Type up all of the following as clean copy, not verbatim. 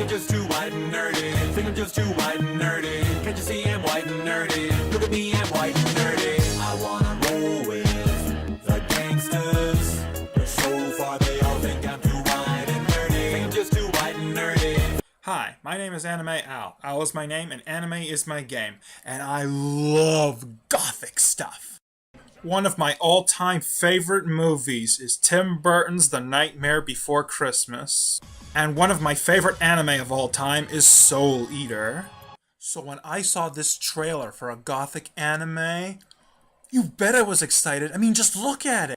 I'm just too white and nerdy. Think I'm just too white and nerdy. Can't you see I'm white and nerdy? Look at me, I'm white and nerdy. I wanna roll with the gangsters. But so far they all think I'm too white and nerdy. Think I'm just too white and nerdy. Hi, my name is Anime Al. Al is my name and anime is my game. And I love gothic stuff. One of my all-time favorite movies is Tim Burton's The Nightmare Before Christmas. And one of my favorite anime of all time is Soul Eater. So when I saw this trailer for a gothic anime, you bet I was excited. I mean, just look at it.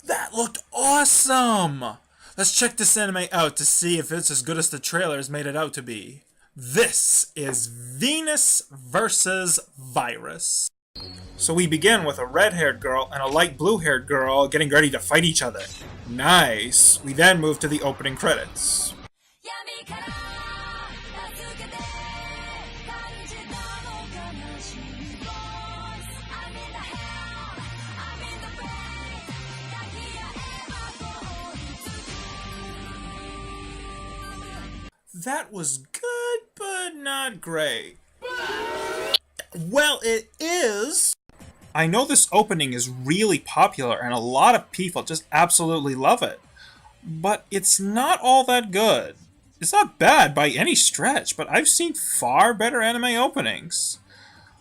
That looked awesome! Let's check this anime out to see if it's as good as the trailers made it out to be. This is Venus versus Virus. So we begin with a red-haired girl and a light blue-haired girl getting ready to fight each other. Nice! We then move to the opening credits. That was good, but not great. Well, it is! I know this opening is really popular and a lot of people just absolutely love it. But it's not all that good. It's not bad by any stretch, but I've seen far better anime openings.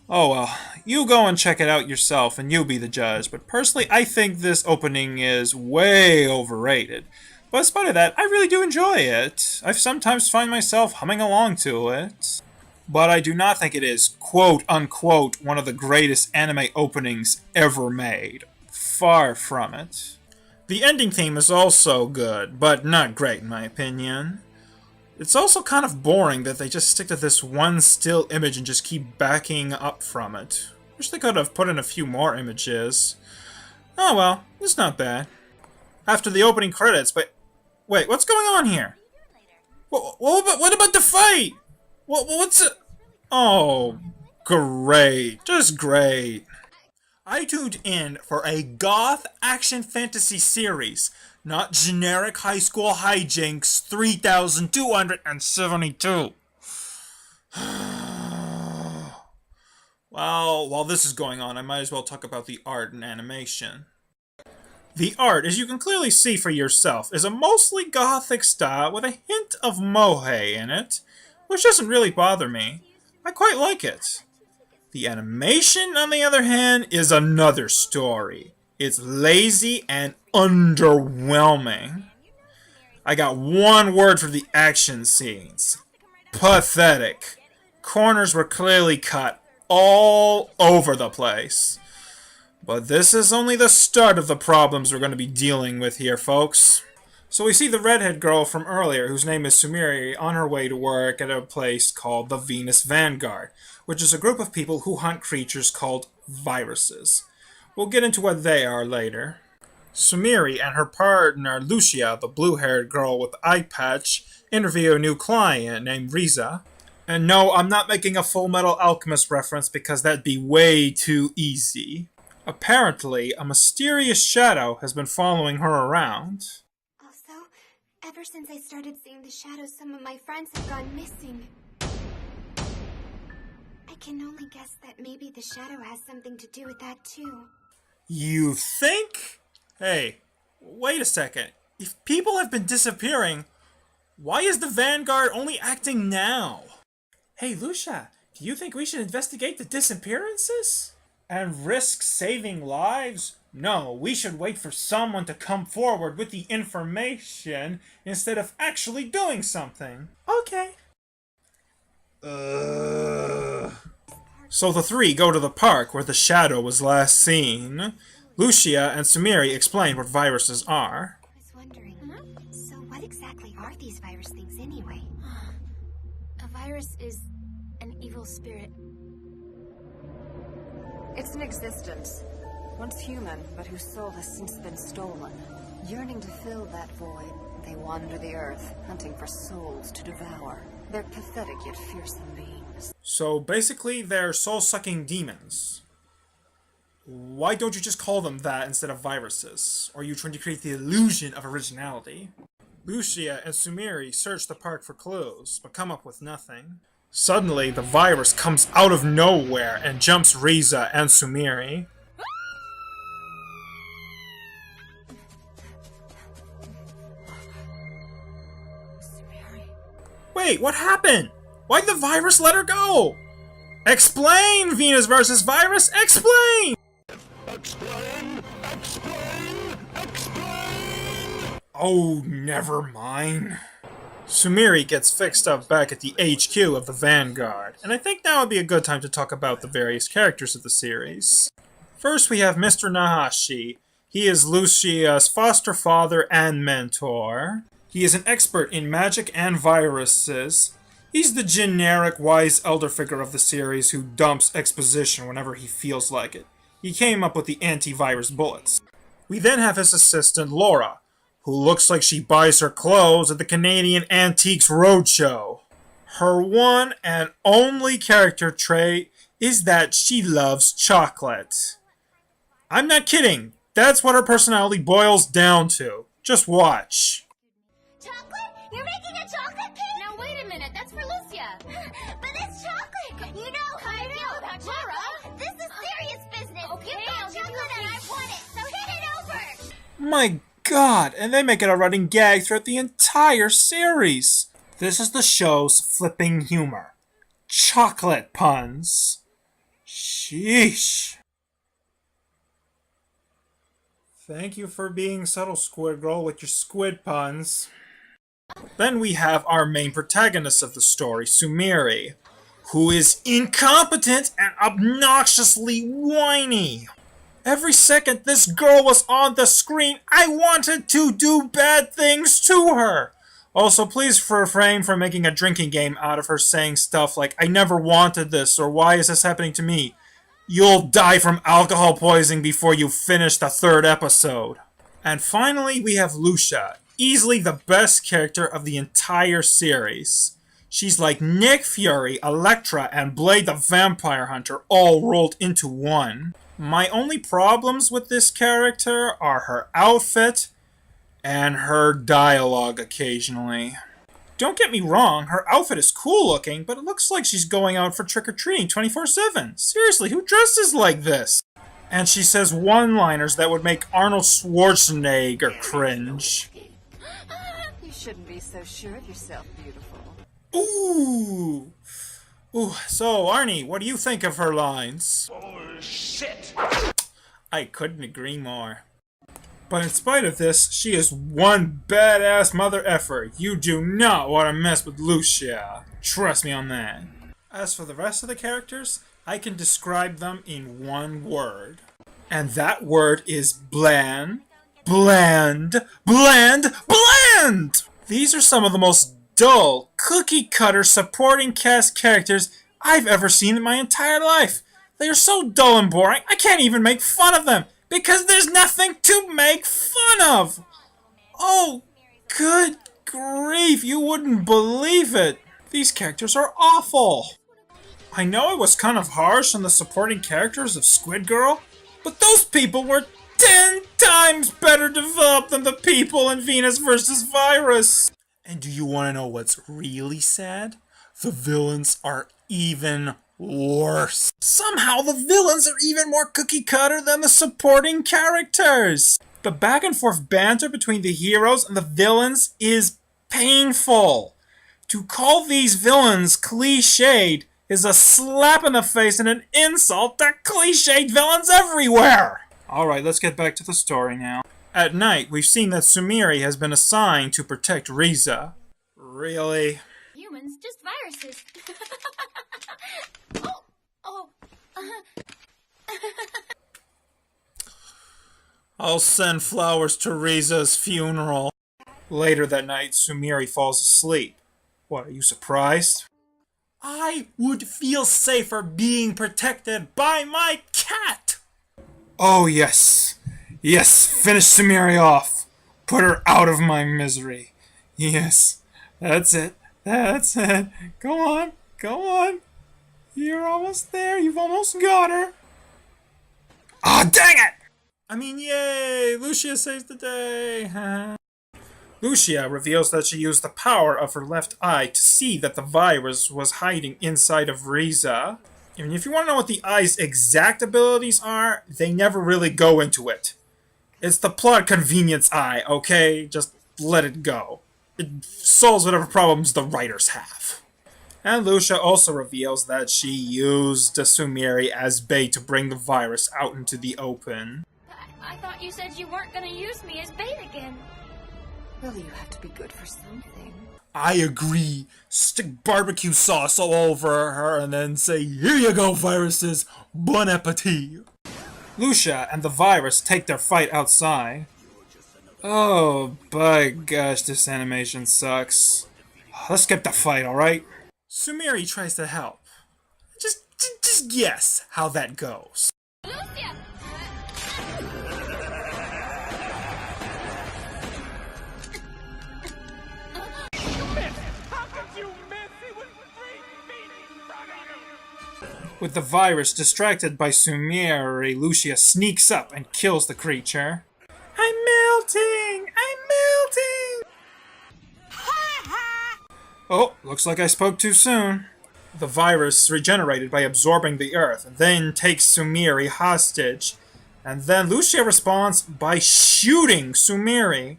Oh well, you go and check it out yourself and you be the judge, but personally I think this opening is way overrated. But in spite of that, I really do enjoy it. I sometimes find myself humming along to it. But I do not think it is, quote-unquote, one of the greatest anime openings ever made. Far from it. The ending theme is also good, but not great in my opinion. It's also kind of boring that they just stick to this one still image and just keep backing up from it. Wish they could have put in a few more images. Oh well, it's not bad. After the opening credits, but wait, what's going on here? What about the fight? What's it? Oh, great. Just great. I tuned in for a goth action fantasy series, not generic high school hijinks 3272. Well, while this is going on, I might as well talk about the art and animation. The art, as you can clearly see for yourself, is a mostly gothic style with a hint of mohe in it, which doesn't really bother me. I quite like it. The animation, on the other hand, is another story. It's lazy and underwhelming. I got one word for the action scenes. Pathetic. Corners were clearly cut all over the place. But this is only the start of the problems we're going to be dealing with here, folks. So we see the redhead girl from earlier, whose name is Sumiri, on her way to work at a place called the Venus Vanguard, which is a group of people who hunt creatures called viruses. We'll get into what they are later. Sumiri and her partner Lucia, the blue-haired girl with the eye patch, interview a new client named Riza. And no, I'm not making a Full Metal Alchemist reference because that'd be way too easy. Apparently, a mysterious shadow has been following her around. Also, ever since I started seeing the shadows, some of my friends have gone missing. I can only guess that maybe the shadow has something to do with that too. You think? Hey, wait a second. If people have been disappearing, why is the Vanguard only acting now? Hey, Lucia, do you think we should investigate the disappearances? And risk saving lives? No, we should wait for someone to come forward with the information instead of actually doing something. Okay. So the three go to the park where the shadow was last seen. Lucia and Sumiri explain what viruses are. I was wondering, so what exactly are these virus things anyway? A virus is an evil spirit. It's an existence. Once human, but whose soul has since been stolen. Yearning to fill that void, they wander the earth, hunting for souls to devour. They're pathetic yet fearsome beings. So basically, they're soul-sucking demons. Why don't you just call them that instead of viruses? Or are you trying to create the illusion of originality? Lucia and Sumiri search the park for clues, but come up with nothing. Suddenly, the virus comes out of nowhere and jumps Riza and Sumiri. Wait, what happened? Why'd the virus let her go? Explain, Venus versus Virus! Explain! Explain! Explain! Explain! Oh, never mind. Sumiri gets fixed up back at the HQ of the Vanguard, and I think now would be a good time to talk about the various characters of the series. First, we have Mr. Nahashi. He is Lucia's foster father and mentor. He is an expert in magic and viruses. He's the generic wise elder figure of the series who dumps exposition whenever he feels like it. He came up with the antivirus bullets. We then have his assistant, Laura, who looks like she buys her clothes at the Canadian Antiques Roadshow. Her one and only character trait is that she loves chocolate. I'm not kidding. That's what her personality boils down to. Just watch. Chocolate? You're making a chocolate cake? Now wait a minute, that's for Lucia. But it's chocolate! You know how I feel about chocolate. This is serious business. Okay, you've got chocolate and I want it, so hit it over! My God, and they make it a running gag throughout the entire series. This is the show's flipping humor. Chocolate puns. Sheesh. Thank you for being subtle, Squid Girl, with your squid puns. Then we have our main protagonist of the story, Sumiri, who is incompetent and obnoxiously whiny. Every second this girl was on the screen, I wanted to do bad things to her. Also, please refrain from making a drinking game out of her saying stuff like, I never wanted this, or why is this happening to me? You'll die from alcohol poisoning before you finish the 3rd episode. And finally, we have Lucia, easily the best character of the entire series. She's like Nick Fury, Elektra, and Blade the Vampire Hunter all rolled into one. My only problems with this character are her outfit and her dialogue occasionally. Don't get me wrong, her outfit is cool looking, but it looks like she's going out for trick-or-treating 24/7. Seriously, who dresses like this? And she says one-liners that would make Arnold Schwarzenegger cringe. You shouldn't be so sure of yourself, beautiful. Ooh. Ooh, so Arnie, what do you think of her lines? Bullshit! I couldn't agree more. But in spite of this, she is one badass mother effer. You do not want to mess with Lucia. Trust me on that. As for the rest of the characters, I can describe them in one word. And that word is bland, bland, bland, bland! These are some of the most dull, cookie-cutter supporting cast characters I've ever seen in my entire life. They are so dull and boring, I can't even make fun of them, because there's nothing to make fun of! Oh, good grief, you wouldn't believe it! These characters are awful! I know I was kind of harsh on the supporting characters of Squid Girl, but those people were 10 times better developed than the people in Venus vs. Virus! And do you want to know what's really sad? The villains are even worse. Somehow the villains are even more cookie-cutter than the supporting characters. The back and forth banter between the heroes and the villains is painful. To call these villains cliched is a slap in the face and an insult to cliched villains everywhere. Alright, let's get back to the story now. At night, we've seen that Sumiri has been assigned to protect Riza. Really? Humans, just viruses. oh. I'll send flowers to Riza's funeral. Later that night, Sumiri falls asleep. What, are you surprised? I would feel safer being protected by my cat! cat! Oh, yes. Yes, finish Sumeri off. Put her out of my misery. Yes, that's it. That's it. Go on. Go on. You're almost there. You've almost got her. Ah, oh, dang it! I mean, yay! Lucia saves the day. Lucia reveals that she used the power of her left eye to see that the virus was hiding inside of Riza. And if you want to know what the eye's exact abilities are, they never really go into it. It's the plot convenience eye, okay? Just let it go. It solves whatever problems the writers have. And Lucia also reveals that she used Sumeri as bait to bring the virus out into the open. I thought you said you weren't gonna use me as bait again. Well, you have to be good for something. I agree. Stick barbecue sauce all over her and then say, "Here you go, viruses. Bon appetit." Lucia and the virus take their fight outside. Oh, by gosh, this animation sucks. Let's skip the fight, alright? Sumeri tries to help. Just guess how that goes. Lucia! With the virus distracted by Sumeri, Lucia sneaks up and kills the creature. I'm melting! I'm melting! Oh, looks like I spoke too soon. The virus regenerated by absorbing the earth, then takes Sumeri hostage. And then Lucia responds by shooting Sumeri.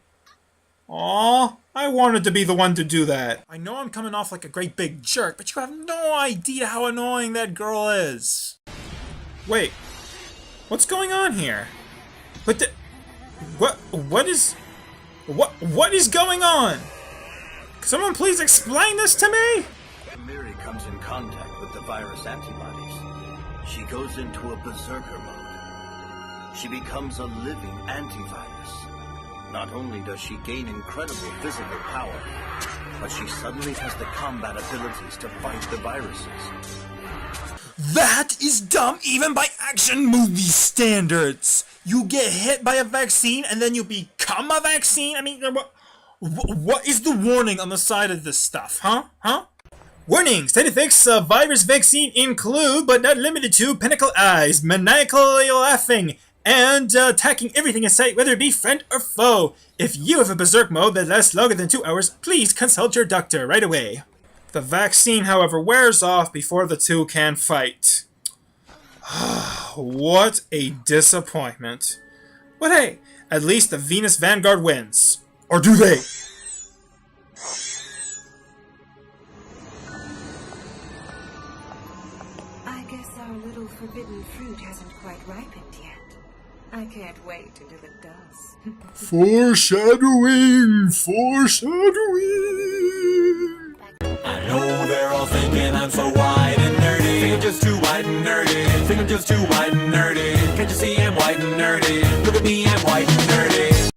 Aww, I wanted to be the one to do that. I know I'm coming off like a great big jerk, but you have no idea how annoying that girl is. Wait, what's going on here? But what is going on? Can someone please explain this to me? Mary comes in contact with the virus antibodies. She goes into a berserker mode. She becomes a living antivirus. Not only does she gain incredible physical power, but she suddenly has the combat abilities to fight the viruses. That is dumb even by action movie standards. You get hit by a vaccine and then you become a vaccine? I mean, what is the warning on the side of this stuff, huh? Warning! Side effects of virus vaccine include, but not limited to, pinnacle eyes, maniacally laughing, and attacking everything in sight, whether it be friend or foe. If you have a berserk mode that lasts longer than 2 hours, please consult your doctor right away. The vaccine, however, wears off before the two can fight. What a disappointment. But hey, at least the Venus Vanguard wins. Or do they? I guess our little forbidden fruit hasn't quite ripened yet. I can't wait until it does. Foreshadowing! I know they're all thinking I'm so white and nerdy. Think I'm just too white and nerdy. Think I'm just too white and nerdy.